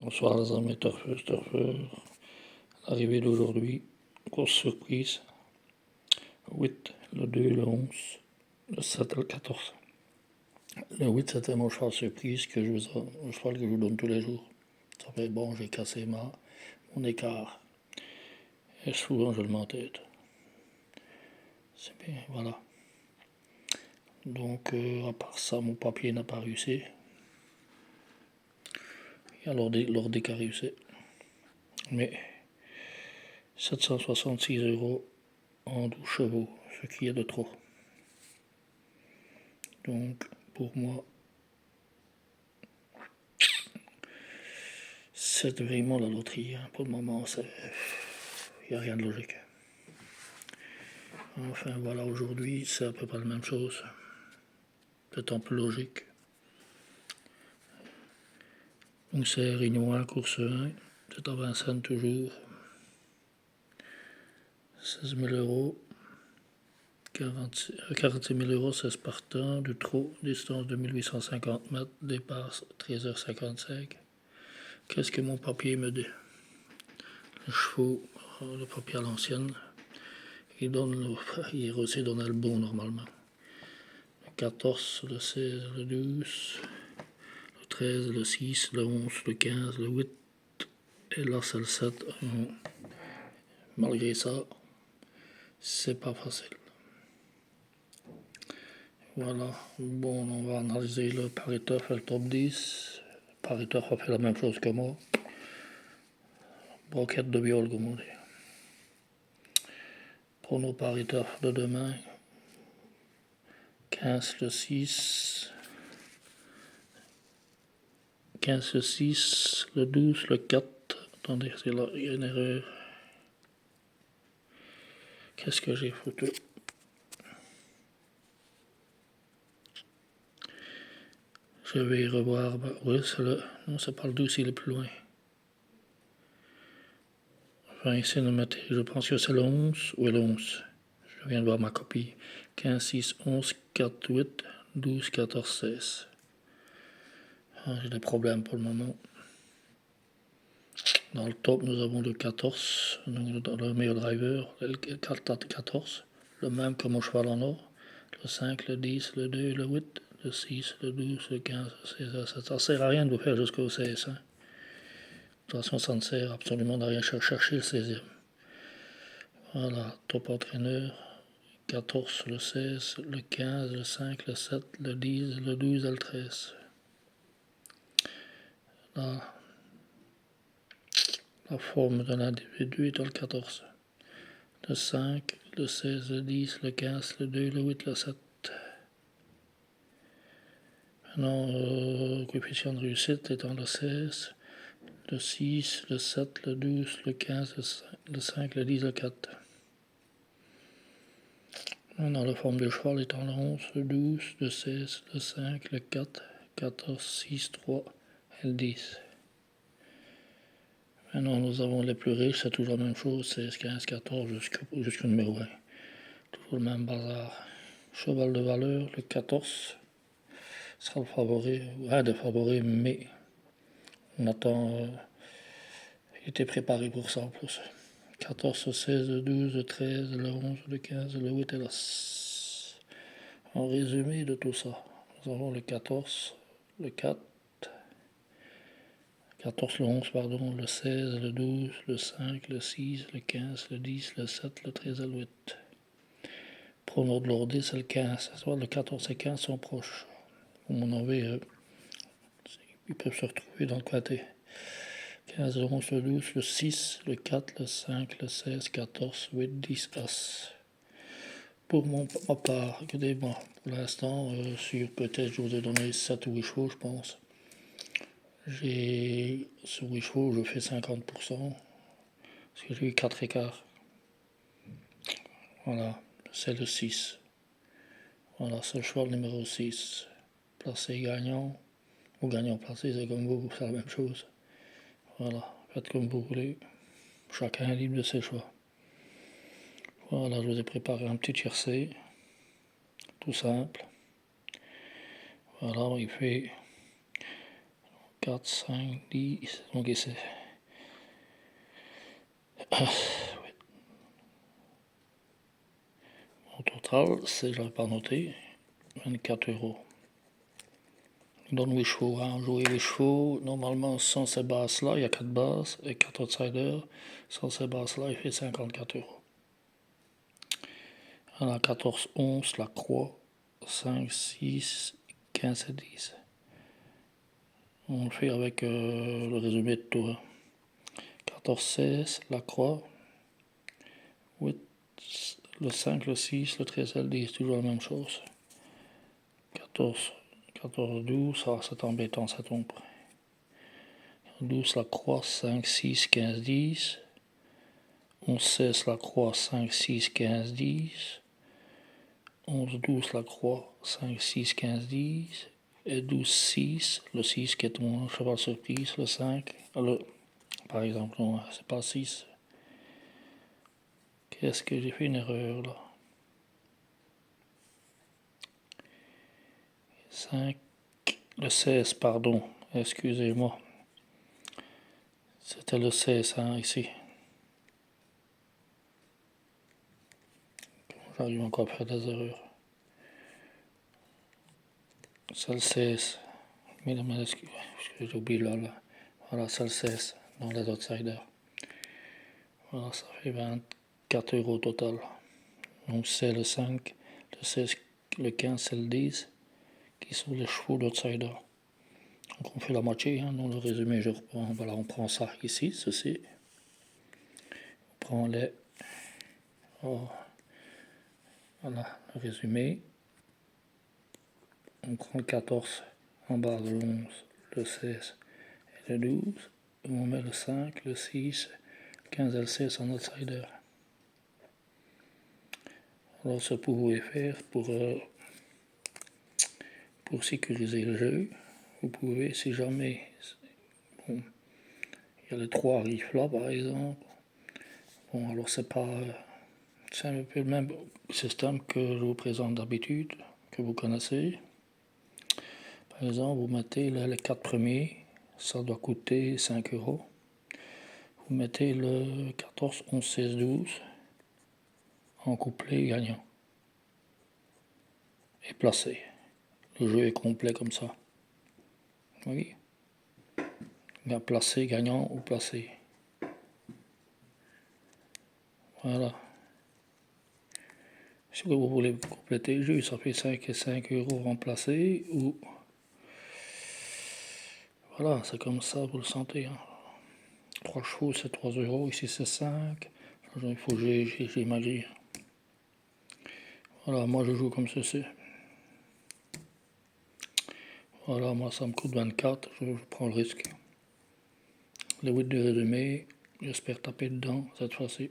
Bonsoir les amis turfeurs. L'arrivée d'aujourd'hui, grosse surprise. 8, le 2, le 11, le 7 et le 14. Le 8 c'était mon cheval surprise, le cheval que je vous donne tous les jours. Ça fait bon, j'ai cassé mon écart. Et souvent je le mets en tête. C'est bien, voilà. Donc à part ça, mon papier n'a pas réussi. Et alors l'ordi qui a réussi. Mais 766 € en 12 chevaux, ce qui est de trop. Donc, pour moi, c'est vraiment la loterie. Pour le moment, il n'y a rien de logique. Enfin, voilà, aujourd'hui, c'est à peu près la même chose. C'est un peu logique. Donc, c'est Réunion 1, course 1. C'est à Vincennes toujours. 16 000 €. 46 000 €, c'est Spartan, du trot, distance de 1850 mètres, départ 13h55. Qu'est-ce que mon papier me dit? Les chevaux, le papier à l'ancienne, il est aussi donné le bon normalement. Le 14, le 16, le 12, le 13, le 6, le 11, le 15, le 8, et là c'est le 7. Malgré ça, c'est pas facile. Voilà, bon, on va analyser le Paris-Turf et le top 10. Paris-Turf a fait la même chose que moi. Broquette de viol, comme on dit. Pour nos Paris-Turf de demain, 15 le 6, 15 le 6, le 12, le 4. Attendez, c'est là, il y a une erreur. Qu'est-ce que j'ai foutu? Je vais y revoir. Oui, c'est le. Non, c'est pas le 12, il est plus loin. Enfin, ici, je pense que c'est le 11. Oui, le 11. Je viens de voir ma copie. 15, 6, 11, 4, 8, 12, 14, 16. J'ai des problèmes pour le moment. Dans le top, nous avons le 14, donc le meilleur driver, le 14, le même que mon cheval en or, le 5, le 10, le 2, le 8, le 6, le 12, le 15, le 16, le 17. Ça ne sert à rien de vous faire jusqu'au 16. Hein. De toute façon, ça ne sert absolument à rien chercher le 16e. Voilà, top entraîneur, 14, le 16, le 15, le 5, le 7, le 10, le 12 et le 13. Là, la forme de l'individu est dans le 14. Le 5, le 16, le 10, le 15, le 2, le 8, le 7. Maintenant, le coefficient de réussite est dans le 16, le 6, le 7, le 12, le 15, le 5, le 10, le 4. Maintenant, la forme du cheval est dans le 11, le 12, le 16, le 5, le 4, 14, 6, 3 et le 10. Maintenant, nous avons les plus riches, c'est toujours la même chose, 16, 15, 14 jusqu'au numéro 1. Toujours le même bazar. Cheval de valeur, le 14 sera le favori, un des favoris, mais on attend, il était préparé pour ça en plus. 14, 16, 12, 13, le 11, le 15, le 8 et le 6. En résumé de tout ça, nous avons le 14, le 4, 14, le 11, pardon, le 16, le 12, le 5, le 6, le 15, le 10, le 7, le 13 et le 8. Pronom de l'ordi, c'est le 15. Le 14 et 15 sont proches. Au mon avis, ils peuvent se retrouver dans le côté. 15, le 11, le 12, le 6, le 4, le 5, le 16, 14, 8, 10, As. Pour ma part, écoutez-moi, pour l'instant, sur peut-être, je vous ai donné 7 ou 8 chevaux, je pense. Sur 8 chevaux, je fais 50%, parce que j'ai eu 4 écarts. Voilà, c'est le 6. Voilà, c'est le cheval numéro 6. Placé gagnant, ou gagnant placé, c'est comme vous faites la même chose. Voilà, faites comme vous voulez. Chacun est libre de ses choix. Voilà, je vous ai préparé un petit tiercé, tout simple. Voilà, il fait 4, 5, 10. Donc c'est... Au total, c'est, je n'avais pas noté, 24 €. Il donne 8 chevaux, hein. Jouer 8 chevaux, normalement sans ces basses-là, il y a 4 basses et 4 outsiders. Sans ces basses-là, il fait 54 €. Alors 14, 11, la croix, 5, 6, 15 et 10. On le fait avec le résumé de tout. 14, 16, la croix, 8, le 5, le 6, le 13 et le 10, toujours la même chose. 14, 14, 12, ah, c'est embêtant, ça tombe. 12, la croix, 5, 6, 15, 10. 11, 16, la croix, 5, 6, 15, 10. 11, 12, la croix, 5, 6, 15, 10. Et 12, 6, le 6 qui est mon cheval surprise, le 5, par exemple, non, c'est pas 6. Qu'est-ce que j'ai fait une erreur là? 5, le 16, pardon, excusez-moi. C'était le 16, hein, ici. J'arrive encore à faire des erreurs. C'est le 16. Mais j'ai oublié là. Voilà, c'est le 16 dans les outsiders. Voilà, ça fait 24 € au total. Donc c'est le 5, le 16, le 15 et le 10 qui sont les chevaux d'outsider. Donc on fait la moitié, hein. Dans le résumé, je reprends. Voilà, on prend ça ici, ceci. On prend les... Oh, voilà, le résumé. On prend le 14 en bas, le 11, le 16 et le 12. Et on met le 5, le 6, le 15 et le 16 en outsider. Alors ce que vous pouvez faire pour sécuriser le jeu, vous pouvez, si jamais bon, il y a les 3 riffs là par exemple, bon alors c'est un peu le même système que je vous présente d'habitude, que vous connaissez. Par exemple, vous mettez les 4 premiers, ça doit coûter 5 €. Vous mettez le 14, 11, 16, 12 en couplet gagnant et placé. Le jeu est complet comme ça. Oui. Placé, gagnant ou placé. Voilà. Si vous voulez compléter le jeu, ça fait 5 et 5 € remplacés ou... Voilà, c'est comme ça, vous le sentez. Hein. 3 chevaux, c'est 3 €. Ici, c'est 5. Il faut que j'ai ma grille. Voilà, moi je joue comme ceci. Voilà, moi ça me coûte 24, je prends le risque. Les 8 de résumé, j'espère taper dedans cette fois-ci.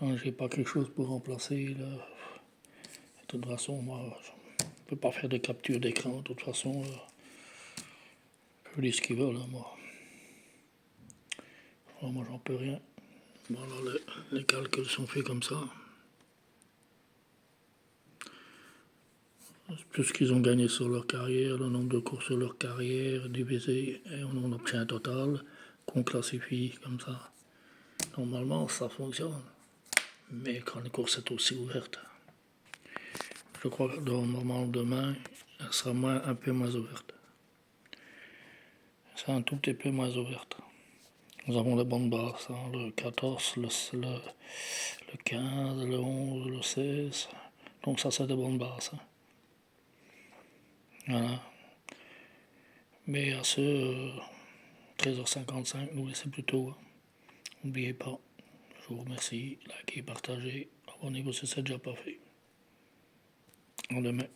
Donc j'ai pas quelque chose pour remplacer. Là. De toute façon, moi je ne peux pas faire de capture d'écran. De toute façon, je peux dire ce qu'ils veulent. Hein, moi. Alors, moi j'en peux rien. Voilà, les calculs sont faits comme ça. Tout ce qu'ils ont gagné sur leur carrière, le nombre de courses sur leur carrière, divisé, et on obtient un total qu'on classifie comme ça. Normalement, ça fonctionne. Mais quand la course est aussi ouverte, je crois que normalement demain, elle sera un peu moins ouverte. C'est un tout petit peu moins ouverte. Nous avons les bonnes bases, hein, le 14, le 15, le 11, le 16. Donc ça, c'est des bonnes bases. Hein. Voilà. Mais à ce 13h55, nous laissez plus tôt. Hein. N'oubliez pas. Je vous remercie. Likez, partagez. Abonnez-vous si ce n'est déjà pas fait. À demain.